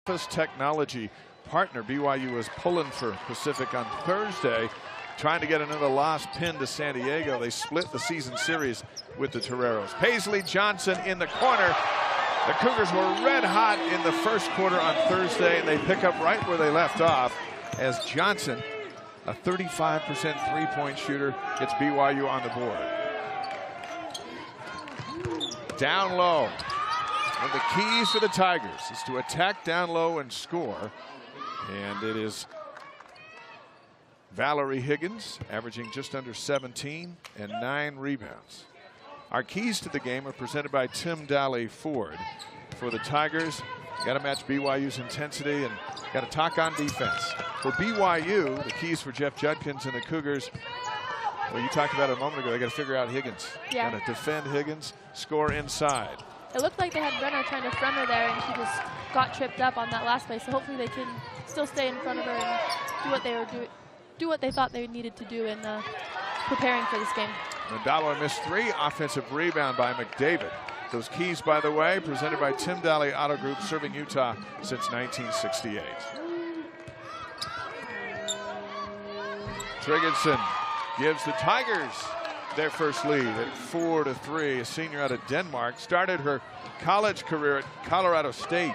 Office technology partner. BYU was pulling for Pacific on Thursday, trying to get another lost pin to San Diego. They split the season series with the Toreros. Paisley Johnson in the corner. The Cougars were red hot in the first quarter on Thursday, and they pick up right where they left off as Johnson, a 35% three-point shooter, gets BYU on the board. Down low. One of the keys for the Tigers is to attack down low and score. And it is Valerie Higgins averaging just under 17 and 9 rebounds. Our keys to the game are presented by Tim Daly Ford. For the Tigers, got to match BYU's intensity and got to talk on defense. For BYU, the keys for Jeff Judkins and the Cougars, well, you talked about it a moment ago, they got to figure out Higgins. Yeah. Got to defend Higgins, score inside. It looked like they had Brenner trying to front her there, and she just got tripped up on that last play. So hopefully they can still stay in front of her and do what they thought they needed to do in preparing for this game. Mandawa missed 3, offensive rebound by McDavid. Those keys, by the way, presented by Tim Daly Auto Group, serving Utah since 1968. Tryggedsson gives the Tigers their first lead at 4-3. A senior out of Denmark, started her college career at Colorado State.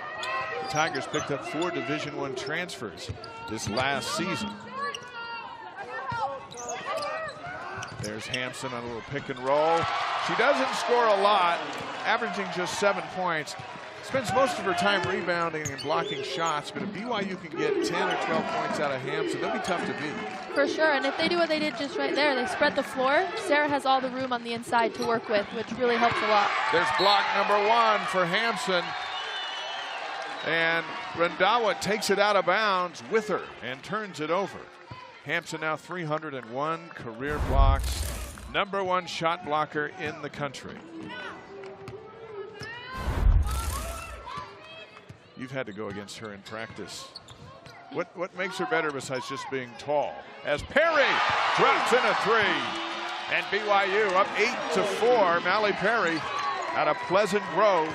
The Tigers picked up 4 Division I transfers this last season. There's Hampson on a little pick and roll. She doesn't score a lot, averaging just 7 points. Spends most of her time rebounding and blocking shots, but if BYU can get 10 or 12 points out of Hampson, they'll be tough to beat. For sure, and if they do what they did just right there, they spread the floor, Sarah has all the room on the inside to work with, which really helps a lot. There's block number 1 for Hampson. And Randawa takes it out of bounds with her and turns it over. Hampson now 301 career blocks, #1 shot blocker in the country. You've had to go against her in practice. What makes her better besides just being tall? As Perry drops in a 3, and BYU up 8-4. Mallie Perry out of Pleasant Grove.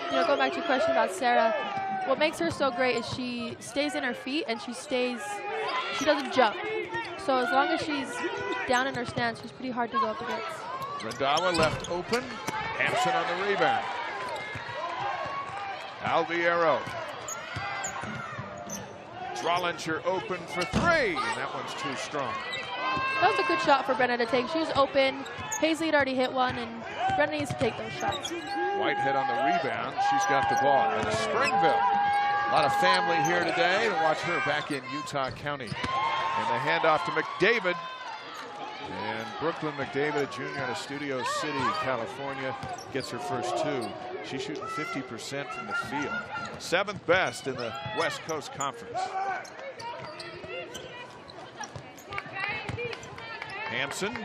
You know, going back to your question about Sarah, what makes her so great is she stays in her feet and she doesn't jump. So as long as she's down in her stance, she's pretty hard to go up against. Randawa left open, Hampson on the rebound. Alviero. Drollinger open for 3, and that one's too strong. That was a good shot for Brenna to take. She was open. Paisley had already hit one, and Brenna needs to take those shots. Whitehead on the rebound. She's got the ball. And Springville. A lot of family here today to watch her back in Utah County. And the handoff to McDavid. And Brooklyn McDavid, a junior out of Studio City, California, gets her first 2. She's shooting 50% from the field. 7th best in the West Coast Conference. Hampson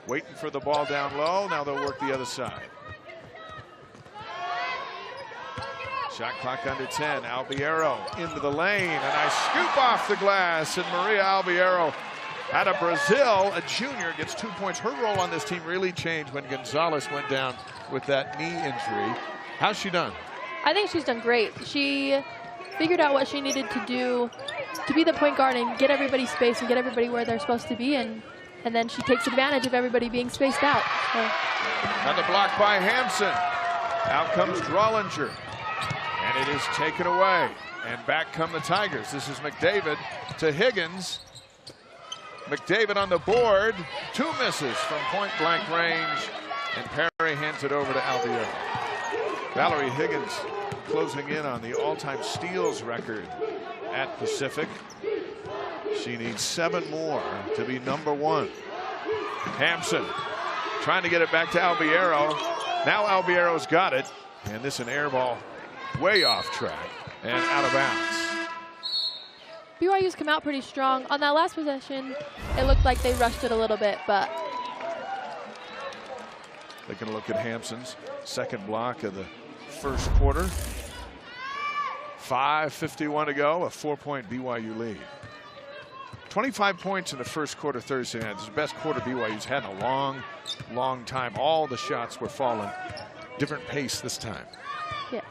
waiting for the ball down low. Now they'll work the other side. Shot clock under 10. Alviero into the lane. A nice scoop off the glass. And Maria Alviero out of Brazil, a junior, gets 2 points. Her role on this team really changed when Gonzalez went down with that knee injury. How's she done? I think she's done great. She figured out what she needed to do to be the point guard and get everybody space and get everybody where they're supposed to be. And then she takes advantage of everybody being spaced out. So. Another block by Hampson. Out comes Drollinger. And it is taken away. And back come the Tigers. This is McDavid to Higgins. McDavid on the board. 2 misses from point-blank range. And Perry hands it over to Alviero. Valerie Higgins closing in on the all-time steals record at Pacific. She needs 7 more to be #1. Hampson trying to get it back to Alviero. Now Albiero's got it. And this an air ball way off track and out of bounds. BYU's come out pretty strong. On that last possession, it looked like they rushed it a little bit, but. They're going to look at Hampson's second block of the first quarter. 5:51 to go, a 4-point BYU lead. 25 points in the first quarter Thursday night. This is the best quarter BYU's had in a long, long time. All the shots were falling. Different pace this time. Yes.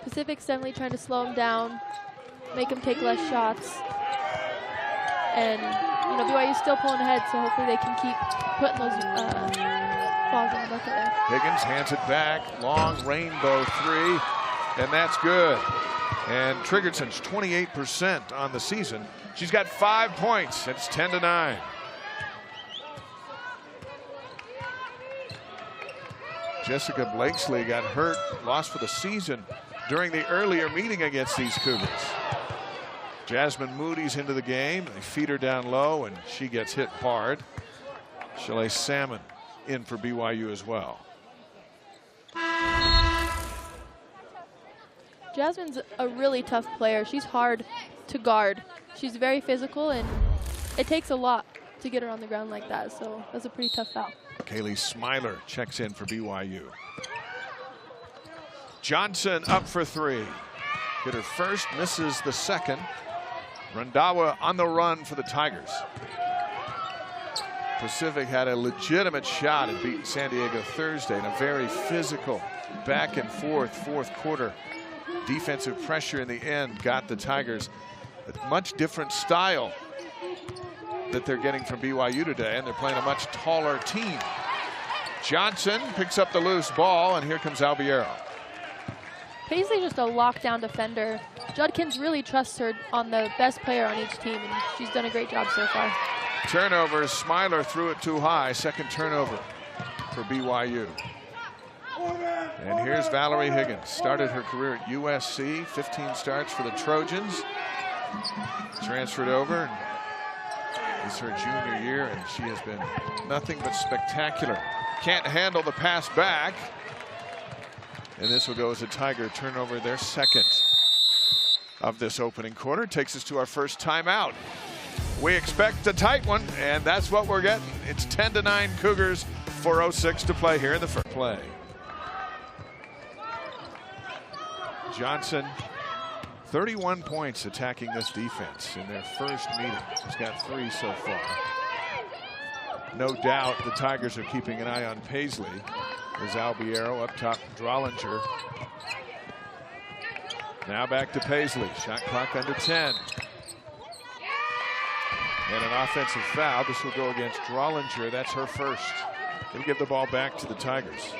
Pacific's definitely trying to slow him down, make him take less shots. And, you know, BYU's still pulling ahead, so hopefully they can keep putting those balls in the bucket there. Higgins hands it back, long rainbow three, and that's good. And Tryggedson's 28% on the season. She's got 5 points. It's 10-9. Jessica Blakesley got hurt, lost for the season during the earlier meeting against these Cougars. Jasmine Moody's into the game. They feed her down low, and she gets hit hard. Chalet Salmon in for BYU as well. Jasmine's a really tough player. She's hard to guard. She's very physical, and it takes a lot to get her on the ground like that, so that's a pretty tough foul. Kaylee Smiler checks in for BYU. Johnson up for three. Hit her first, misses the second. Randawa on the run for the Tigers. Pacific had a legitimate shot at beating San Diego Thursday in a very physical back and forth fourth quarter. Defensive pressure in the end got the Tigers a much different style that they're getting from BYU today, and they're playing a much taller team. Johnson picks up the loose ball, and here comes Albiero. Paisley's just a lockdown defender. Judkins really trusts her on the best player on each team, and she's done a great job so far. Turnover, Smiler threw it too high. Second turnover for BYU. And here's Valerie Higgins. Started her career at USC, 15 starts for the Trojans. Transferred over. It's her junior year, and she has been nothing but spectacular. Can't handle the pass back. And this will go as a Tiger turnover, their second of this opening quarter. Takes us to our first timeout. We expect a tight one, and that's what we're getting. It's 10-9 Cougars, 4:06 to play here in the first play. Johnson, 31 points attacking this defense in their first meeting. She's got 3 so far. No doubt the Tigers are keeping an eye on Paisley. There's Albiero up top, Drollinger. Now back to Paisley. Shot clock under 10. And an offensive foul. This will go against Drollinger. That's her first. They'll give the ball back to the Tigers.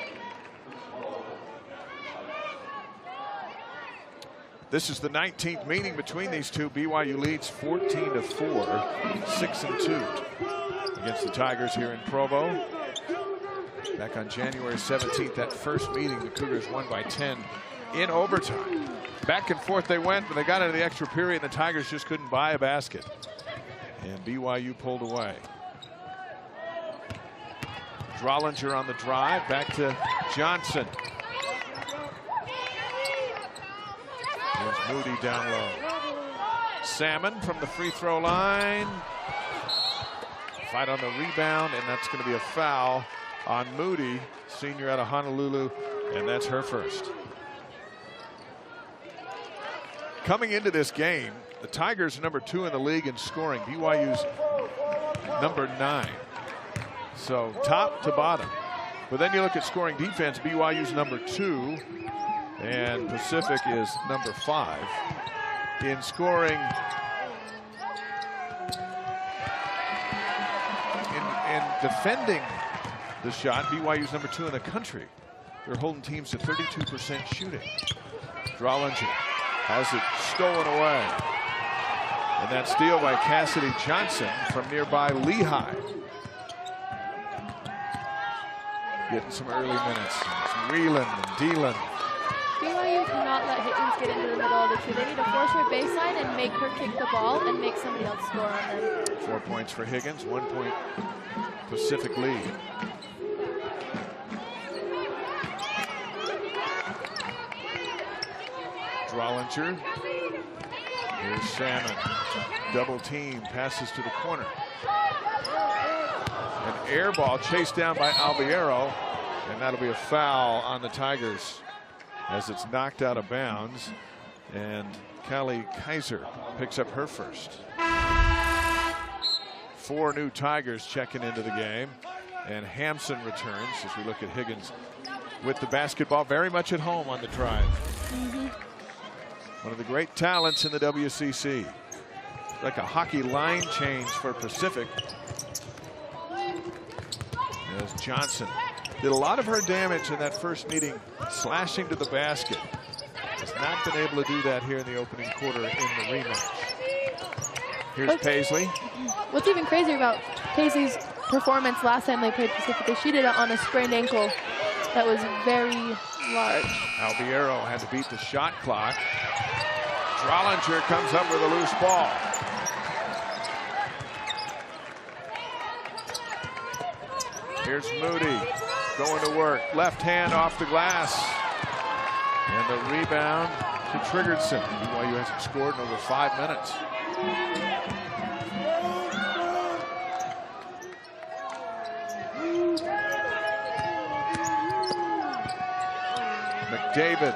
This is the 19th meeting between these two. BYU leads 14-4, 6-2 against the Tigers here in Provo. Back on January 17th, that first meeting, the Cougars won by 10 in overtime. Back and forth they went, but they got into the extra period, and the Tigers just couldn't buy a basket. And BYU pulled away. Drollinger on the drive, back to Johnson. There's Moody down low. Salmon from the free throw line. Fight on the rebound, and that's going to be a foul on Moody, senior out of Honolulu, and that's her first. Coming into this game, the Tigers are number 2 in the league in scoring. BYU's number 9. So top to bottom. But then you look at scoring defense, BYU's number 2, and Pacific is number 5. In scoring, in defending the shot, BYU's number 2 in the country. They're holding teams to 32% shooting. Drollinger has it stolen away. And that steal by Cassidy Johnson from nearby Lehigh. Getting some early minutes. It's Whelan and Dealan. BYU cannot let Higgins get into the middle of the two. They need to force her baseline and make her kick the ball and make somebody else score on them. 4 points for Higgins, 1 point Pacific lead. Drollinger. Here's Salmon. Double team, passes to the corner. An air ball chased down by Albiero, and that'll be a foul on the Tigers as it's knocked out of bounds. And Callie Kaiser picks up her first. 4 new Tigers checking into the game, and Hampson returns as we look at Higgins with the basketball very much at home on the drive. One of the great talents in the WCC. Like a hockey line change for Pacific. As Johnson did a lot of her damage in that first meeting, slashing to the basket. Has not been able to do that here in the opening quarter in the rematch. Here's Paisley. What's even crazier about Paisley's performance last time they played Pacific is she did it on a sprained ankle that was very large. Albiero had to beat the shot clock. Drollinger comes up with a loose ball. Here's Moody going to work. Left hand off the glass. And the rebound to Tryggedsson. BYU hasn't scored in over 5 minutes. McDavid.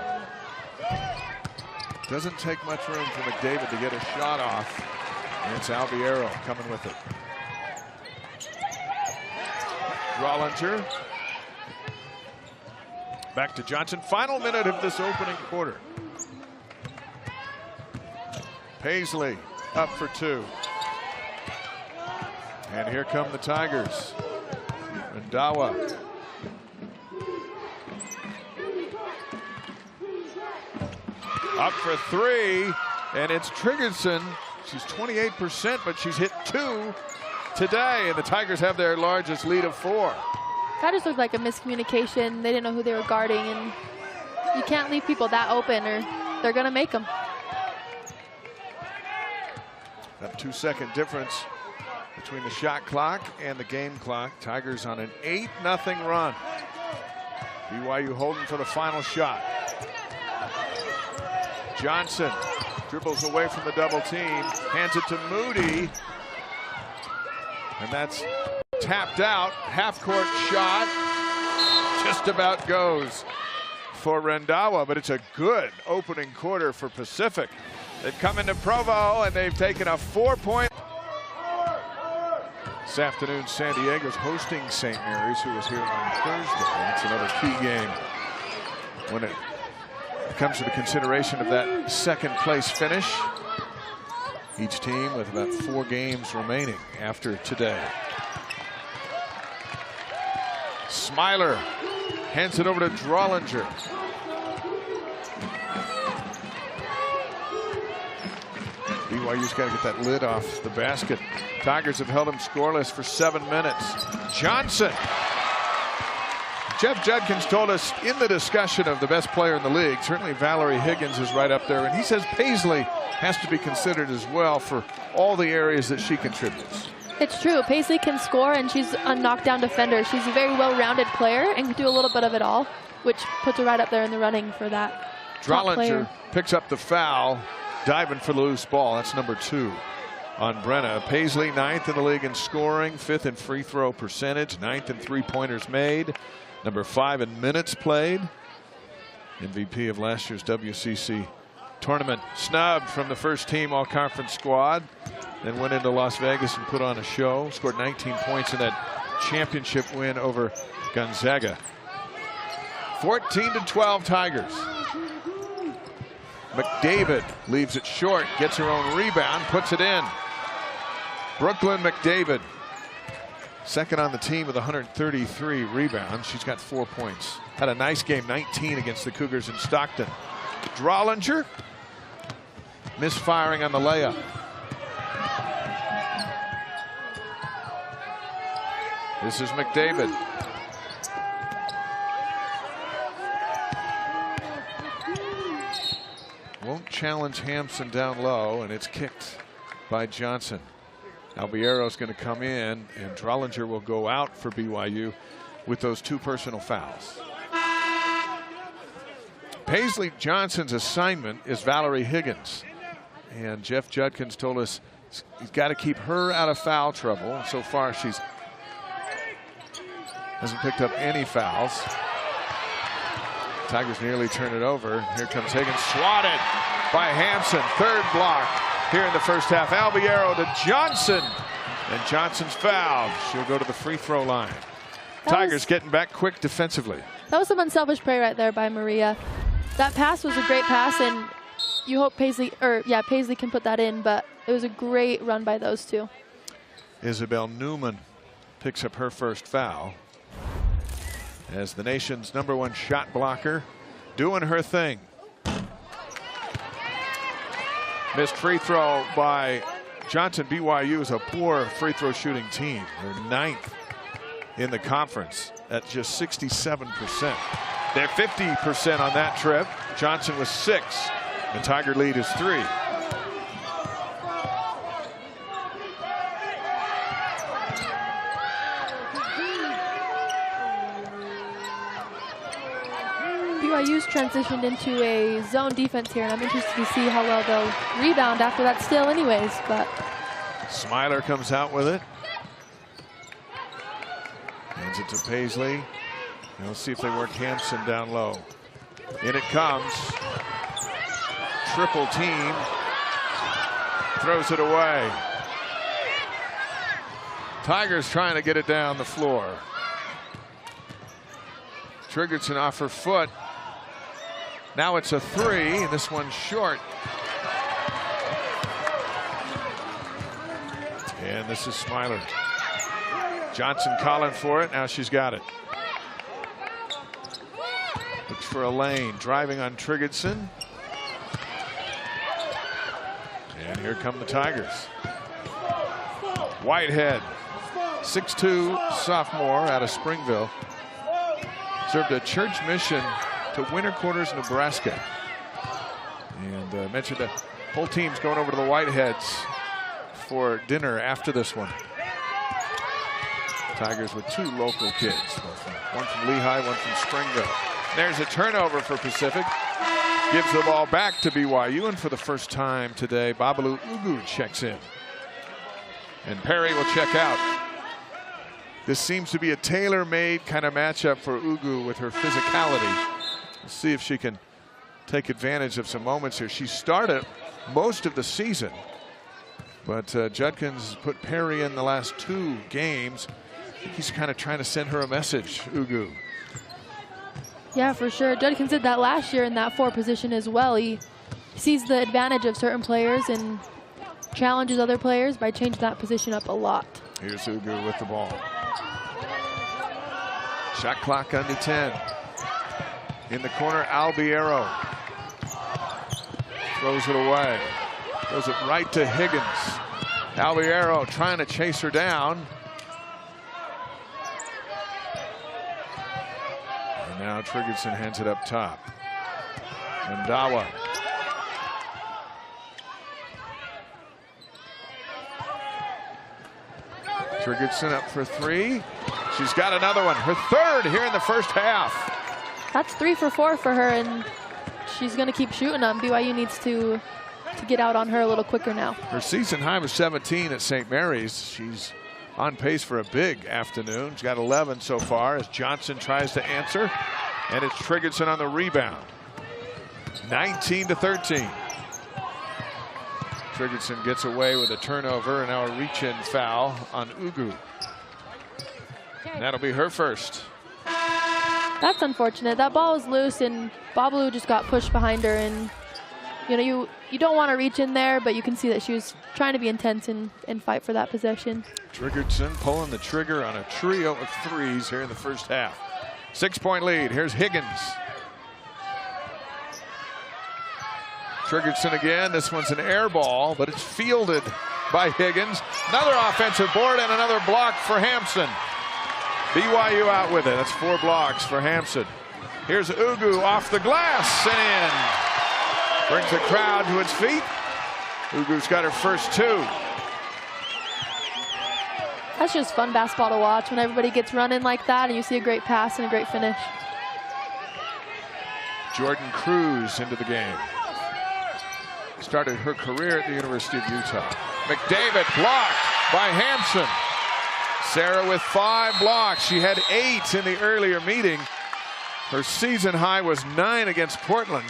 Doesn't take much room for McDavid to get a shot off. And it's Albiero coming with it. Drollinger. Back to Johnson. Final minute of this opening quarter. Paisley up for 2. And here come the Tigers. Rendawa. Up for 3. And it's Tryggedsson. She's 28%, but she's hit 2 today. And the Tigers have their largest lead of 4. That just looked like a miscommunication. They didn't know who they were guarding, and you can't leave people that open or they're going to make them. That 2-second difference between the shot clock and the game clock. Tigers on an 8-0 run. BYU holding for the final shot. Johnson dribbles away from the double team, hands it to Moody, and that's tapped out. Half-court shot just about goes for Rendawa, but it's a good opening quarter for Pacific. They've come into Provo and they've taken a 4-point. This afternoon, San Diego's hosting St. Mary's, who was here on Thursday. That's another key game when it comes to the consideration of that second-place finish. Each team with about 4 games remaining after today. Smiler hands it over to Drollinger. BYU's got to get that lid off the basket. Tigers have held him scoreless for 7 minutes. Johnson. Jeff Judkins told us in the discussion of the best player in the league, certainly Valerie Higgins is right up there, and he says Paisley has to be considered as well for all the areas that she contributes. It's true. Paisley can score, and she's a knockdown defender. She's a very well-rounded player and can do a little bit of it all, which puts her right up there in the running for that. Drollinger picks up the foul, diving for the loose ball. That's number 2 on Brenna. Paisley 9th in the league in scoring, 5th in free throw percentage, 9th in 3-pointers made, number 5 in minutes played. MVP of last year's WCC tournament. Snubbed from the first team all-conference squad. Then went into Las Vegas and put on a show. Scored 19 points in that championship win over Gonzaga. 14-12 Tigers. McDavid leaves it short, gets her own rebound, puts it in. Brooklyn McDavid, second on the team with 133 rebounds. She's got 4 points. Had a nice game, 19 against the Cougars in Stockton. Drollinger misfiring on the layup. This is McDavid. Won't challenge Hampson down low, and it's kicked by Johnson. Albiero's going to come in, and Drollinger will go out for BYU with those 2 personal fouls. Paisley Johnson's assignment is Valerie Higgins, and Jeff Judkins told us he's got to keep her out of foul trouble. So far, she's hasn't picked up any fouls. Tigers nearly turn it over. Here comes Higgins, swatted by Hampson. 3rd block here in the first half. Albiero to Johnson, and Johnson's fouled. She'll go to the free throw line. Tigers getting back quick defensively. That was some unselfish play right there by Maria. That pass was a great pass, and you hope Paisley can put that in, but it was a great run by those two. Isabel Newman picks up her first foul as the nation's #1 shot blocker, doing her thing. Missed free throw by Johnson. BYU is a poor free throw shooting team. They're 9th in the conference at just 67%. They're 50% on that trip. Johnson was 6. The Tiger lead is 3. BYU's transitioned into a zone defense here, and I'm interested to see how well they'll rebound after that steal anyways. But Smiler comes out with it. Hands it to Paisley. And let's see if they work Hampson down low. In it comes. Triple team. Throws it away. Tigers trying to get it down the floor. Tryggedsson off her foot. Now it's a 3, and this one's short. And this is Smiler. Johnson calling for it. Now she's got it. Looks for a lane. Driving on Tryggedsson. And here come the Tigers. Whitehead, 6'2", sophomore out of Springville. Served a church mission to Winter Quarters, Nebraska. And mentioned the whole team's going over to the Whiteheads for dinner after this one. Tigers with 2 local kids, one from Lehigh, one from Springville. There's a turnover for Pacific. Gives the ball back to BYU, and for the first time today, Babalu Ugu checks in. And Perry will check out. This seems to be a tailor-made kind of matchup for Ugu with her physicality. Let's see if she can take advantage of some moments here. She started most of the season, but Judkins put Perry in the last 2 games. I think he's kind of trying to send her a message, Ugu. yeah, for sure. Judkins did that last year in that 4 position as well. He sees the advantage of certain players and challenges other players by changing that position up a lot. Here's Ugu with the ball. Shot clock under 10. In the corner, Albiero throws it away. Throws it right to Higgins. Albiero trying to chase her down. And now Tryggedsson hands it up top. Mandawa. Tryggedsson up for 3. She's got another one. Her 3rd here in the first half. That's 3 for 4 for her, and she's going to keep shooting them. BYU needs to get out on her a little quicker now. Her season high was 17 at St. Mary's. She's on pace for a big afternoon. She's got 11 so far as Johnson tries to answer, and it's Tryggedsson on the rebound. 19-13. Tryggedsson gets away with a turnover and now a reach-in foul on Ugu. And that'll be her first. That's unfortunate. That ball was loose, and Babalu just got pushed behind her. And you know, you don't want to reach in there, but you can see that she was trying to be intense and fight for that possession. Tryggedsson pulling the trigger on a trio of 3s here in the first half. 6-point lead. Here's Higgins. Tryggedsson again. This one's an air ball, but it's fielded by Higgins. Another offensive board and another block for Hampson. BYU out with it. That's 4 blocks for Hampson. Here's Ugu off the glass and in. Brings the crowd to its feet. Ugu's got her first 2. That's just fun basketball to watch when everybody gets running like that and you see a great pass and a great finish. Jordan Cruz into the game. Started her career at the University of Utah. McDavid blocked by Hampson. Sarah with 5 blocks. She had 8 in the earlier meeting. Her season high was 9 against Portland.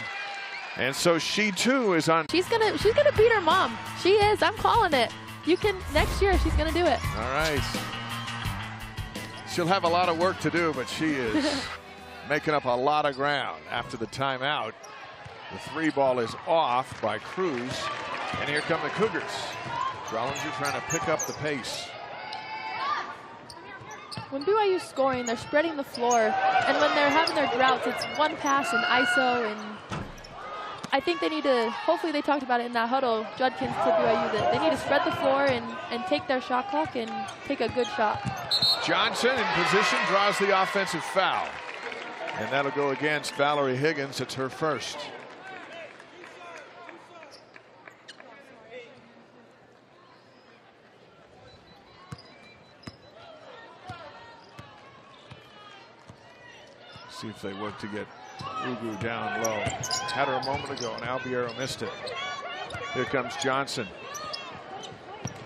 And so she too is on. She's gonna beat her mom. She is. I'm calling it. Next year she's gonna do it. All right. She'll have a lot of work to do, but she is making up a lot of ground after the timeout. The 3 ball is off by Cruz. And here come the Cougars. Drollinger trying to pick up the pace. When BYU's scoring, they're spreading the floor. And when they're having their droughts, it's one pass and ISO. And I think they need to, hopefully they talked about it in that huddle, Judkins to BYU, that they need to spread the floor and take their shot clock and take a good shot. Johnson in position, draws the offensive foul. And that'll go against Valerie Higgins. It's her first. See if they work to get Ugu down low. Had her a moment ago, and Albiero missed it. Here comes Johnson.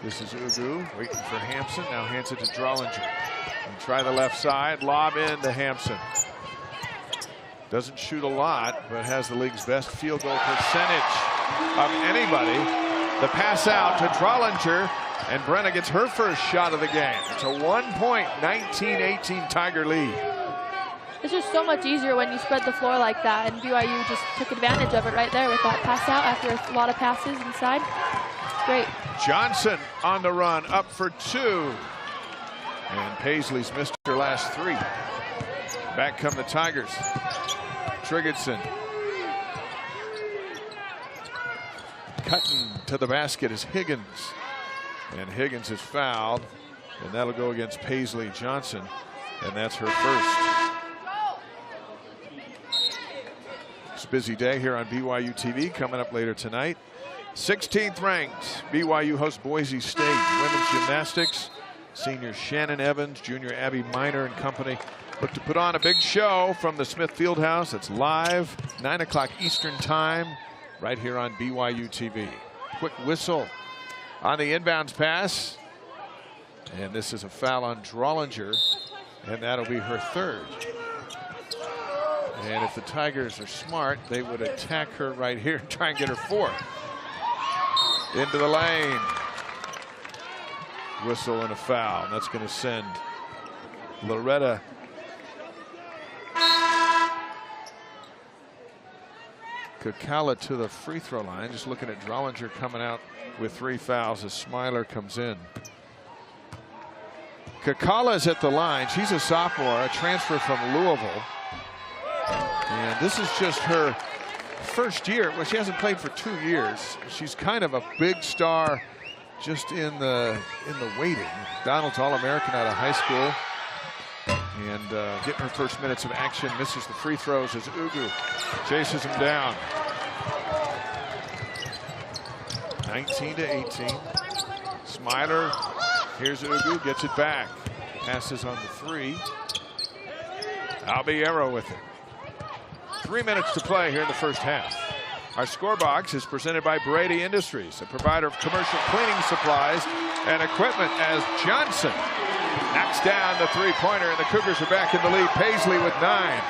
This is Ugu waiting for Hampson. Now hands it to Drollinger. And try the left side. Lob in to Hampson. Doesn't shoot a lot, but has the league's best field goal percentage of anybody. The pass out to Drollinger, and Brenna gets her first shot of the game. It's a 1-point, 19-18 Tiger lead. It's just so much easier when you spread the floor like that, and BYU just took advantage of it right there with that pass out after a lot of passes inside. Great. Johnson on the run, up for 2. And Paisley's missed her last 3. Back come the Tigers. Tryggedsson. Cutting to the basket is Higgins. And Higgins is fouled. And that'll go against Paisley Johnson. And that's her first. It's a busy day here on BYU TV. Coming up later tonight. 16th ranked BYU hosts Boise State. Women's gymnastics. Senior Shannon Evans, junior Abby Miner and company look to put on a big show from the Smith Fieldhouse. It's live, 9 o'clock Eastern time, right here on BYU TV. Quick whistle on the inbounds pass. And this is a foul on Drollinger, and that'll be her 3rd. And if the Tigers are smart, they would attack her right here and try and get her 4th. Into the lane. Whistle and a foul. That's going to send Loretta Kakala to the free throw line. Just looking at Drollinger coming out with 3 fouls as Smiler comes in. Kakala's at the line. She's a sophomore, a transfer from Louisville. And this is just her first year. Well, she hasn't played for 2 years. She's kind of a big star just in the waiting. Donald's All-American out of high school. And getting her first minutes of action. Misses the free throws as Ugu chases him down. 19-18. Smiler. Here's Ugu. Gets it back. Passes on the 3. Albiero with it. 3 minutes to play here in the first half. Our score box is presented by Brady Industries, a provider of commercial cleaning supplies and equipment, as Johnson knocks down the 3-pointer, and the Cougars are back in the lead. Paisley with 9.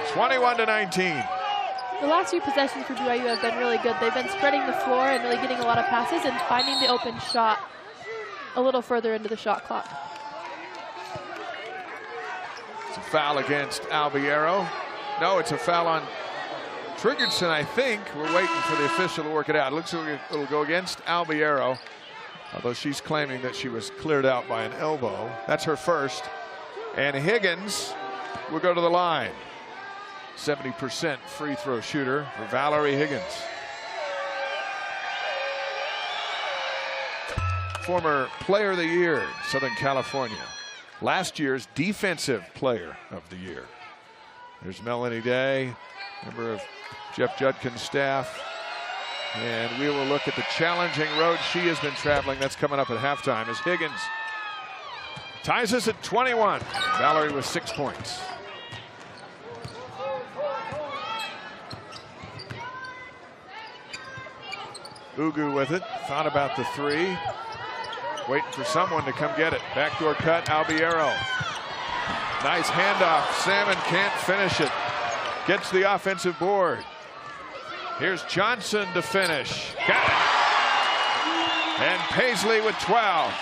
21-19. The last few possessions for BYU have been really good. They've been spreading the floor and really getting a lot of passes and finding the open shot a little further into the shot clock. It's a foul against Albiero. No, it's a foul on Tryggedsson, I think. We're waiting for the official to work it out. It looks like it'll go against Albiero, although she's claiming that she was cleared out by an elbow. That's her first. And Higgins will go to the line. 70% free throw shooter for Valerie Higgins. Former Player of the Year in Southern California. Last year's Defensive Player of the Year. There's Melanie Day, member of Jeff Judkins' staff. And we will look at the challenging road she has been traveling. That's coming up at halftime as Higgins ties us at 21. Valerie with 6 points. Ugu with it. Thought about the 3. Waiting for someone to come get it. Backdoor cut, Albiero. Nice handoff. Salmon can't finish it. Gets the offensive board. Here's Johnson to finish. Got it. And Paisley with 12.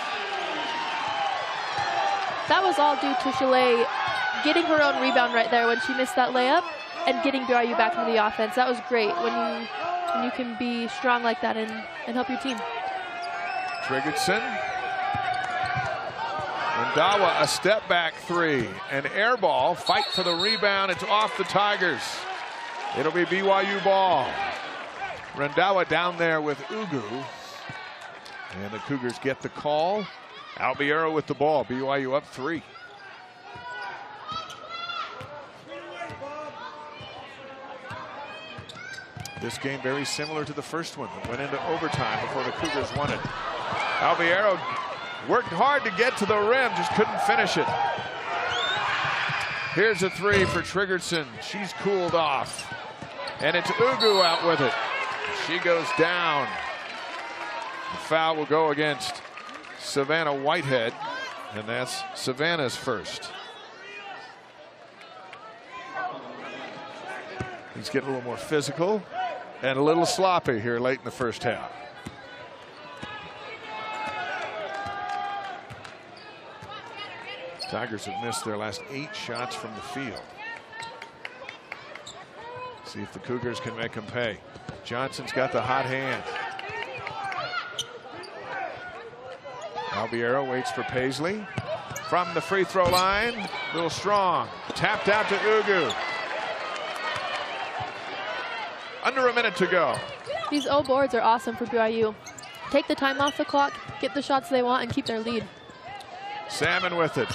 That was all due to Chalet getting her own rebound right there when she missed that layup and getting BYU back into the offense. That was great when you can be strong like that and help your team. Tryggedsson. Rendawa, a step back three. An air ball. Fight for the rebound. It's off the Tigers. It'll be BYU ball. Rendawa down there with Ugu. And the Cougars get the call. Albiero with the ball. BYU up 3. This game very similar to the first one that went into overtime before the Cougars won it. Albiero worked hard to get to the rim, just couldn't finish it. Here's a 3 for Tryggedsson. She's cooled off. And it's Ugu out with it. She goes down. The foul will go against Savannah Whitehead, and that's Savannah's first. He's getting a little more physical and a little sloppy here late in the first half. Tigers have missed their last 8 shots from the field. See if the Cougars can make them pay. Johnson's got the hot hand. Albiero waits for Paisley. From the free throw line, a little strong. Tapped out to Ugu. Under a minute to go. These O boards are awesome for BYU. Take the time off the clock, get the shots they want, and keep their lead. Salmon with it.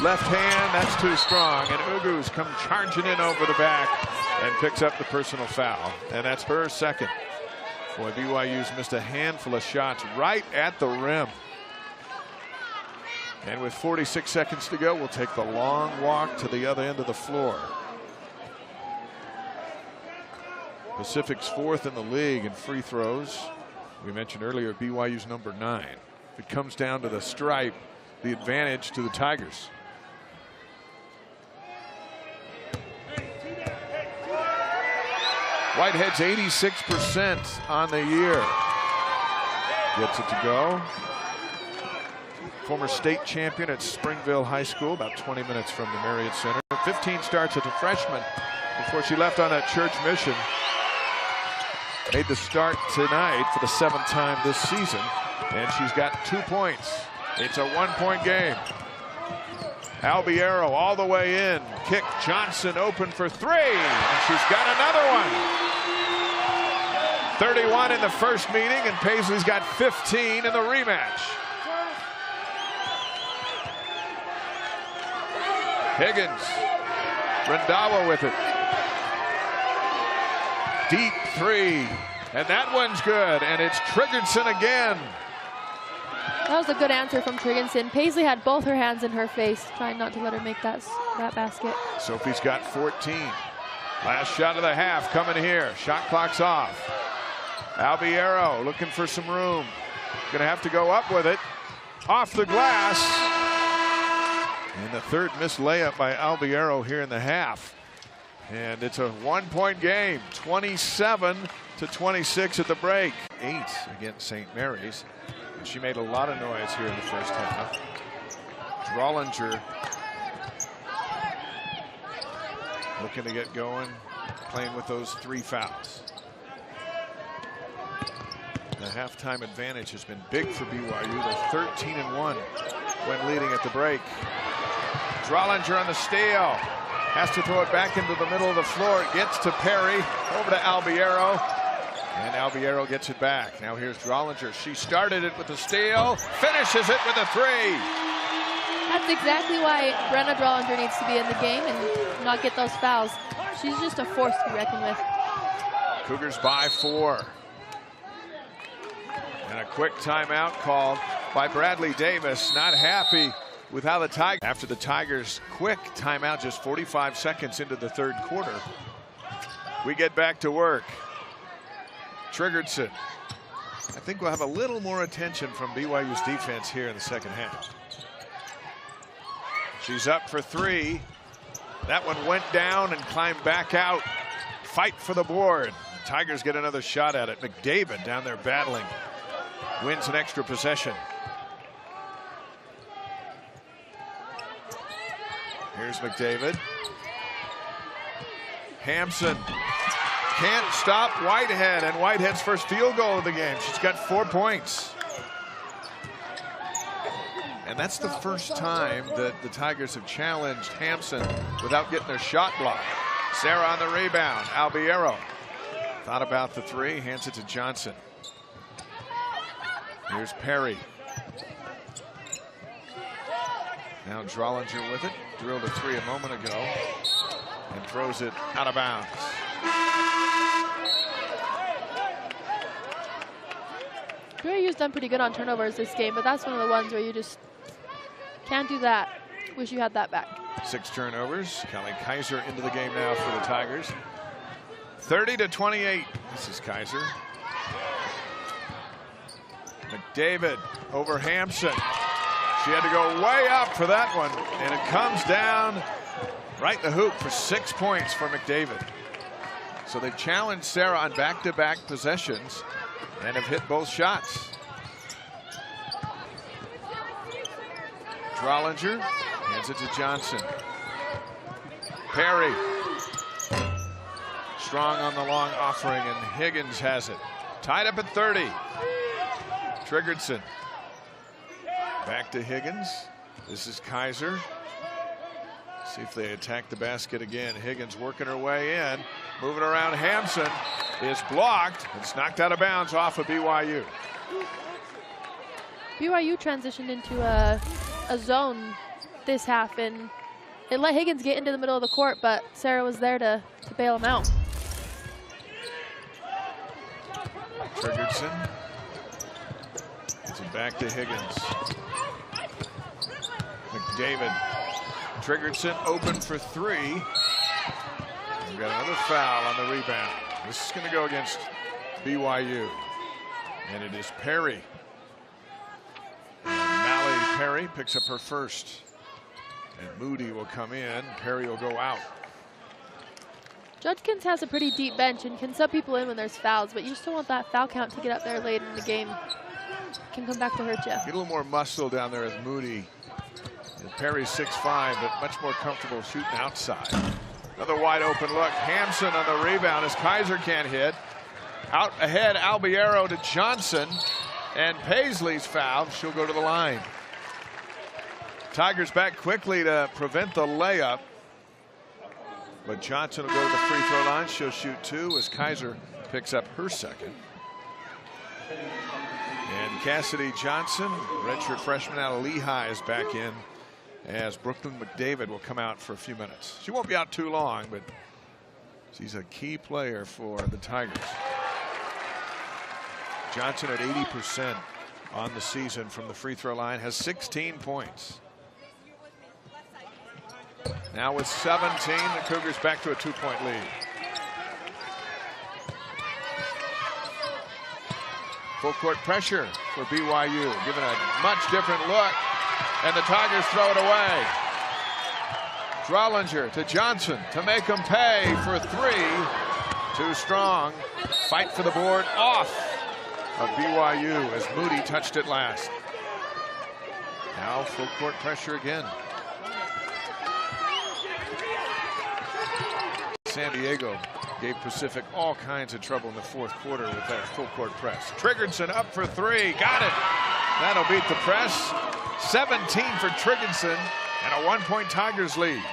Left hand, that's too strong. And Ugu's come charging in over the back and picks up the personal foul. And that's her second. Boy, BYU's missed a handful of shots right at the rim. And with 46 seconds to go, we'll take the long walk to the other end of the floor. Pacific's 4th in the league in free throws. We mentioned earlier BYU's number 9. If it comes down to the stripe, the advantage to the Tigers. Whitehead's 86% on the year. Gets it to go. Former state champion at Springville High School, about 20 minutes from the Marriott Center. 15 starts as a freshman before she left on that church mission. Made the start tonight for the 7th time this season, and she's got 2 points. It's a 1-point game. Albiero all the way in. Kick. Johnson open for 3, and she's got another one. 31 in the first meeting, and Paisley's got 15 in the rematch. Higgins. Rendawa with it. Deep 3, and that one's good, and it's Tryggedsson again. That was a good answer from Tryggedsson. Paisley had both her hands in her face, trying not to let her make that basket. Sophie's got 14. Last shot of the half coming here. Shot clock's off. Albiero looking for some room. Gonna have to go up with it. Off the glass. And the third missed layup by Albiero here in the half. And it's a 1-point game, 27-26 at the break. 8 against St. Mary's. And she made a lot of noise here in the first half. Drollinger looking to get going, playing with those 3 fouls. The halftime advantage has been big for BYU. They're 13-1 when leading at the break. Drollinger on the steal. Has to throw it back into the middle of the floor. It gets to Perry. Over to Albiero. And Albiero gets it back. Now here's Drollinger. She started it with a steal. Finishes it with a 3. That's exactly why Brenna Drollinger needs to be in the game and not get those fouls. She's just a force to be reckoned with. Cougars by 4. And a quick timeout called by Bradley Davis. Not happy with how the Tigers, after the Tigers' quick timeout just 45 seconds into the third quarter, we get back to work. Tryggedsson. I think we'll have a little more attention from BYU's defense here in the second half. She's up for 3. That one went down and climbed back out. Fight for the board. The Tigers get another shot at it. McDavid down there battling. Wins an extra possession. Here's McDavid. Hampson can't stop Whitehead, and Whitehead's first field goal of the game. She's got 4 points. And that's the first time that the Tigers have challenged Hampson without getting their shot blocked. Sarah on the rebound. Albiero thought about the three, hands it to Johnson. Here's Perry. Now Drollinger with it. Drilled a three a moment ago and throws it out of bounds. BYU's done pretty good on turnovers this game, but that's one of the ones where you just can't do that. Wish you had that back. 6 turnovers. Kelly Kaiser into the game now for the Tigers. 30-28. This is Kaiser. McDavid over Hampson. She had to go way up for that one, and it comes down right in the hoop for 6 points for McDavid. So they've challenged Sarah on back-to-back possessions and have hit both shots. Drollinger hands it to Johnson. Perry. Strong on the long offering, and Higgins has it. Tied up at 30. Tryggedsson. Back to Higgins. This is Kaiser. See if they attack the basket again. Higgins working her way in. Moving around. Hampson is blocked. It's knocked out of bounds off of BYU. BYU transitioned into a zone this half, and it let Higgins get into the middle of the court, but Sarah was there to bail him out. Tryggedsson. It's back to Higgins. McDavid. Tryggedsson open for three. We've got another foul on the rebound. This is going to go against BYU. And it is Perry. Mally Perry picks up her first. And Moody will come in. Perry will go out. Judkins has a pretty deep bench and can sub people in when there's fouls, but you just don't want that foul count to get up there late in the game. Can come back to hurt you. Get a little more muscle down there with Moody. And Perry's 6'5", but much more comfortable shooting outside. Another wide open look. Hampson on the rebound as Kaiser can't hit. Out ahead, Albiero to Johnson. And Paisley's fouled. She'll go to the line. Tigers back quickly to prevent the layup. But Johnson will go to the free throw line. She'll shoot 2 as Kaiser picks up her second. And Cassidy Johnson, redshirt freshman out of Lehigh, is back in as Brooklyn McDavid will come out for a few minutes. She won't be out too long, but she's a key player for the Tigers. Johnson at 80% on the season from the free throw line, has 16 points. Now with 17, the Cougars back to a 2-point lead. Full court pressure for BYU, given a much different look, and the Tigers throw it away. Drollinger to Johnson to make them pay for 3. Too strong. Fight for the board off of BYU as Moody touched it last. Now full court pressure again. San Diego gave Pacific all kinds of trouble in the fourth quarter with that full court press. Tryggedsson up for 3. Got it. That'll beat the press. 17 for Tryggedsson and a 1-point Tigers lead.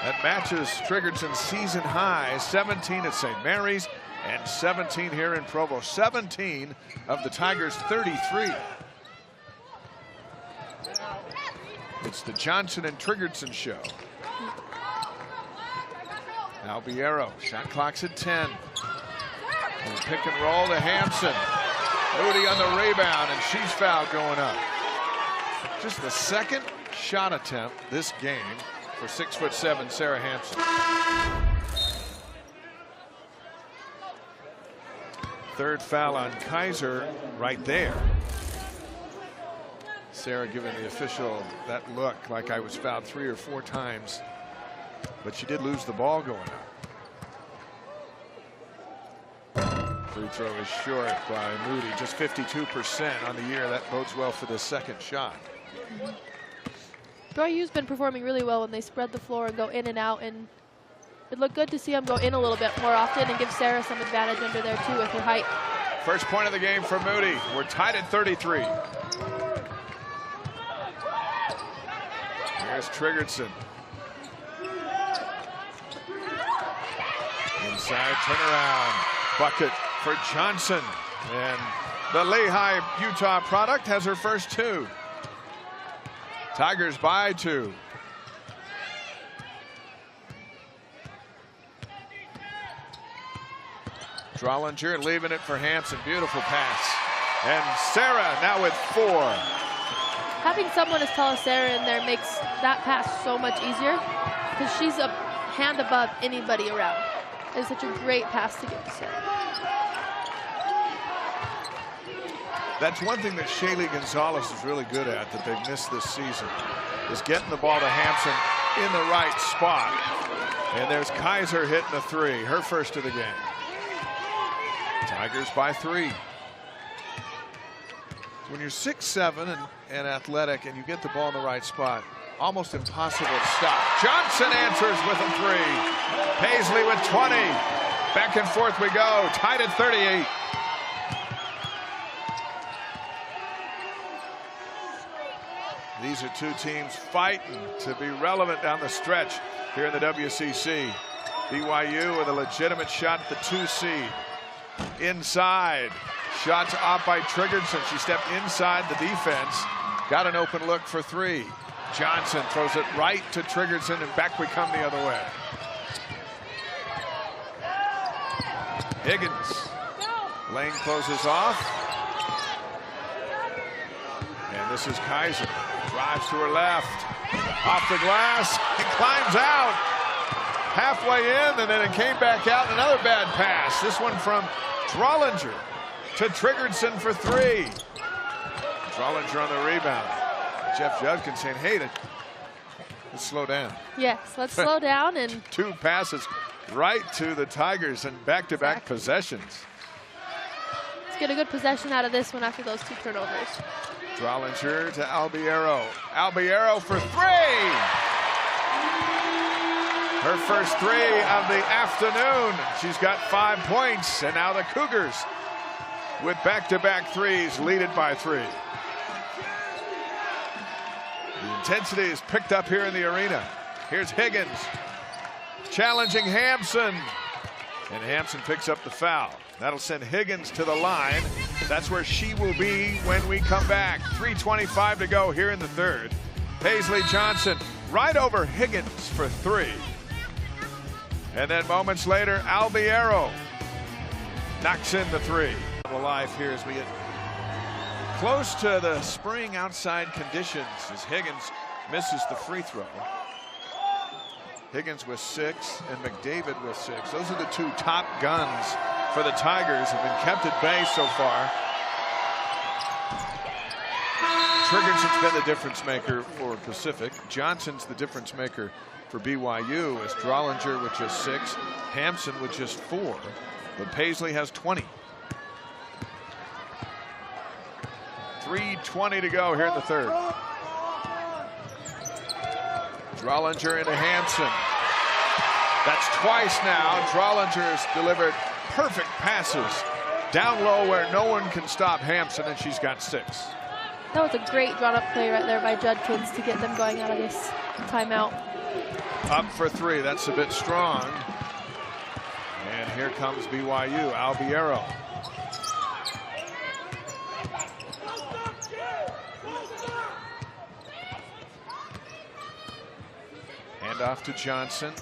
That matches Tryggerdson's season high, 17 at St. Mary's and 17 here in Provo. 17 of the Tigers' 33. It's the Johnson and Tryggedsson show. Albiero, shot clock's at 10. And pick and roll to Hampson. Moody on the rebound, and she's fouled going up. Just the second shot attempt this game for 6'7" Sarah Hampson. Third foul on Kaiser right there. Sarah giving the official that look like I was fouled 3 or 4 times, but she did lose the ball going up. Free throw is short by Moody, just 52% on the year. That bodes well for the second shot. BYU's been performing really well when they spread the floor and go in and out, and it looked good to see them go in a little bit more often and give Sarah some advantage under there too with her height. First point of the game for Moody. We're tied at 33. Here's Tryggedsson. Inside turnaround. Bucket for Johnson. And the Lehigh, Utah product has her first 2. Tigers by 2. Drollinger leaving it for Hampson. Beautiful pass. And Sarah now with 4. Having someone as tall as Sarah in there makes that pass so much easier because she's a hand above anybody around. It's such a great pass to give to Sarah. That's one thing that Shaylee Gonzalez is really good at that they've missed this season, is getting the ball to Hampson in the right spot. And there's Kaiser hitting a 3, her first of the game. Tigers by 3. When you're 6'7" and athletic and you get the ball in the right spot, almost impossible to stop. Johnson answers with a 3. Paisley with 20. Back and forth we go, tied at 38. These are 2 teams fighting to be relevant down the stretch here in the WCC. BYU with a legitimate shot at the 2 seed. Inside. Shots off by Tryggedsson. She stepped inside the defense. Got an open look for 3. Johnson throws it right to Tryggedsson, and back we come the other way. Higgins. Lane closes off. And this is Kaiser. Drives to her left. Off the glass. He climbs out. Halfway in, and then it came back out. Another bad pass. This one from Drollinger to Tryggedsson for 3. Drollinger on the rebound. Jeff Judkins saying, hey, let's slow down. Yes, let's slow down. And 2 passes right to the Tigers and back-to-back possessions. Let's get a good possession out of this one after those 2 turnovers. Drollinger to Albiero. Albiero for 3. Her first 3 of the afternoon. She's got 5 points, and now the Cougars with back-to-back 3s, lead it by 3. The intensity is picked up here in the arena. Here's Higgins challenging Hampson, and Hampson picks up the foul. That'll send Higgins to the line. That's where she will be when we come back. 3:25 to go here in the 3rd. Paisley Johnson right over Higgins for 3. And then moments later, Albiero knocks in the 3. Live here as we get close to the spring outside conditions as Higgins misses the free throw. Higgins with 6 and McDavid with 6. Those are the 2 top guns for the Tigers, have been kept at bay so far. Tryggedson's been the difference maker for Pacific. Johnson's the difference maker for BYU, as Drollinger with just 6, Hampson with just 4, but Paisley has 20. 3:20 to go here in the 3rd. Drollinger into Hampson. That's twice now. Drollinger has delivered perfect passes down low where no one can stop Hampson, and she's got 6. That was a great drawn-up play right there by Judkins to get them going out of this timeout. Up for 3. That's a bit strong. And here comes BYU. Albiero. Handoff to Johnson.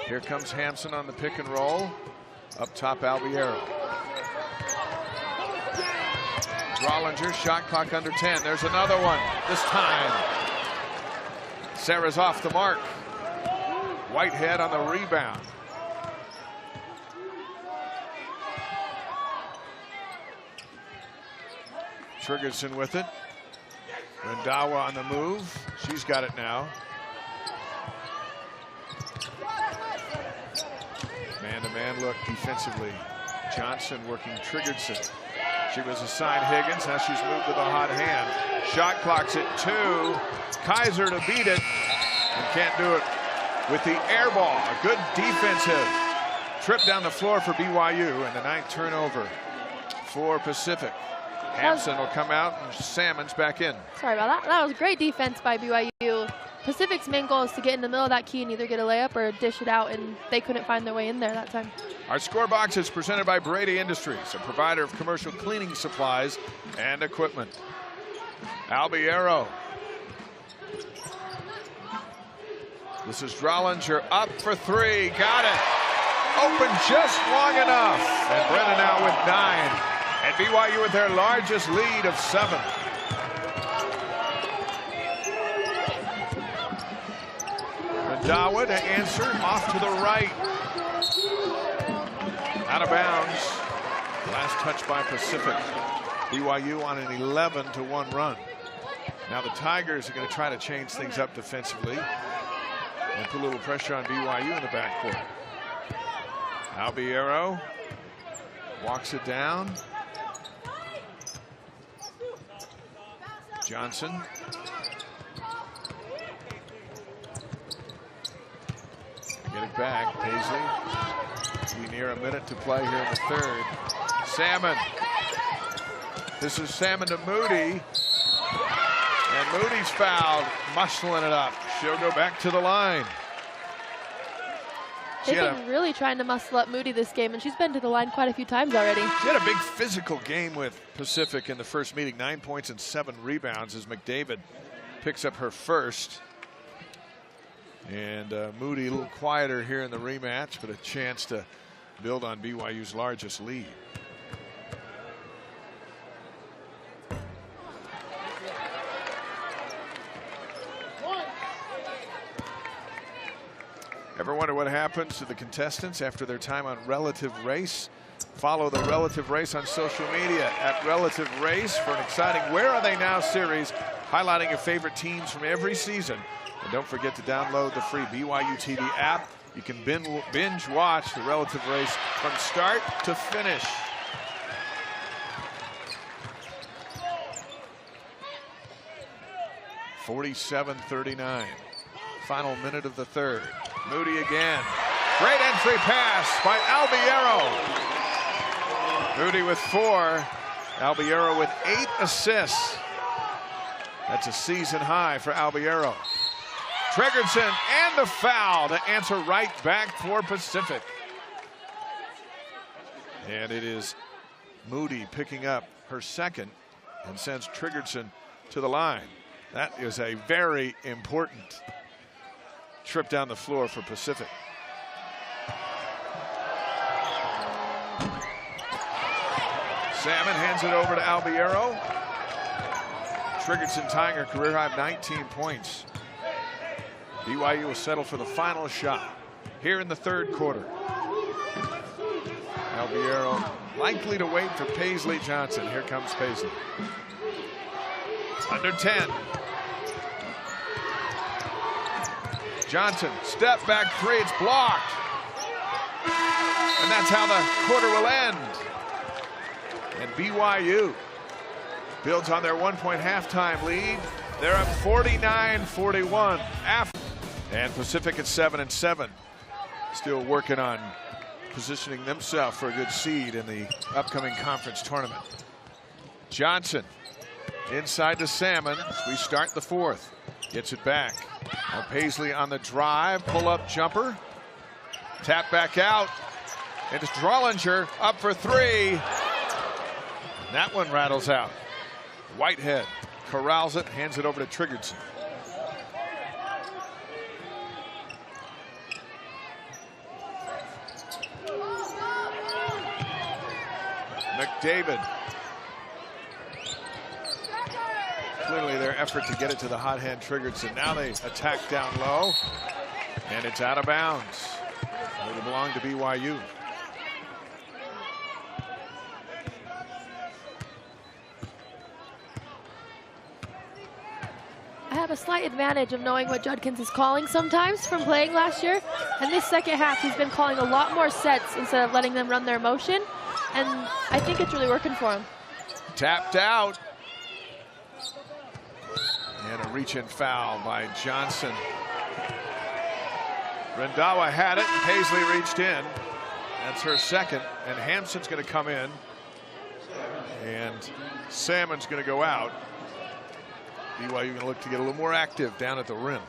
Here comes Hampson on the pick and roll. Up top, Albiero. Drollinger, shot clock under 10. There's another one. This time, Sarah's off the mark. Whitehead on the rebound. Tryggedsson with it. Rendawa on the move. She's got it now. Man-to-man look defensively. Johnson working Tryggedsson. She was assigned Higgins. Now she's moved to the hot hand. Shot clock's at 2. Kaiser to beat it. And can't do it with the air ball. A good defensive trip down the floor for BYU. And the 9th turnover for Pacific. Hampson will come out and Salmon's back in. Sorry about that. That was great defense by BYU. Pacific's main goal is to get in the middle of that key and either get a layup or dish it out, and they couldn't find their way in there that time. Our score box is presented by Brady Industries, a provider of commercial cleaning supplies and equipment. Albiero. This is Drollinger up for 3. Got it. Open just long enough. And Brennan now with 9. And BYU with their largest lead of 7. Dawa to answer, off to the right. Out of bounds. Last touch by Pacific. BYU on an 11-1 run. Now the Tigers are going to try to change things up defensively and put a little pressure on BYU in the backcourt. Albiero walks it down. Johnson. Get it back, Paisley. We near a minute to play here in the 3rd. Salmon. This is Salmon to Moody. And Moody's fouled, muscling it up. She'll go back to the line. They've been really trying to muscle up Moody this game, and she's been to the line quite a few times already. She had a big physical game with Pacific in the first meeting. 9 points and 7 rebounds as McDavid picks up her first. And Moody a little quieter here in the rematch, but a chance to build on BYU's largest lead. Ever wonder what happens to the contestants after their time on Relative Race? Follow the Relative Race on social media at Relative Race for an exciting Where Are They Now series highlighting your favorite teams from every season. And don't forget to download the free BYU TV app. You can binge watch the Relative Race from start to finish. (47-39). Final minute of the 3rd. Moody again. Great entry pass by Albiero. Moody with 4. Albiero with 8 assists. That's a season high for Albiero. Tryggedsson and the foul to answer right back for Pacific. And it is Moody picking up her 2nd and sends Tryggedsson to the line. That is a very important trip down the floor for Pacific. Salmon hands it over to Albiero. Tryggedsson tying her career high of 19 points. BYU will settle for the final shot here in the 3rd quarter. Albiero likely to wait for Paisley Johnson. Here comes Paisley. Under 10. Johnson, step back 3, it's blocked. And that's how the quarter will end. And BYU builds on their 1-point halftime lead. They're up 49-41. And Pacific at 7-7. Still working on positioning themselves for a good seed in the upcoming conference tournament. Johnson inside to Salmon as we start the 4th. Gets it back. Now Paisley on the drive, pull-up jumper. Tap back out. And it's Drollinger up for 3. And that one rattles out. Whitehead corrals it, hands it over to Tryggedsson. McDavid. Clearly their effort to get it to the hot hand Tryggedsson. Now they attack down low, and it's out of bounds. It'll belong to BYU. I have a slight advantage of knowing what Judkins is calling sometimes from playing last year. And this second half, he's been calling a lot more sets instead of letting them run their motion. And I think it's really working for him. Tapped out. And a reach-in foul by Johnson. Randhawa had it, and Paisley reached in. That's her second, and Hampson's going to come in. And Salmon's going to go out. BYU going to look to get a little more active down at the rim.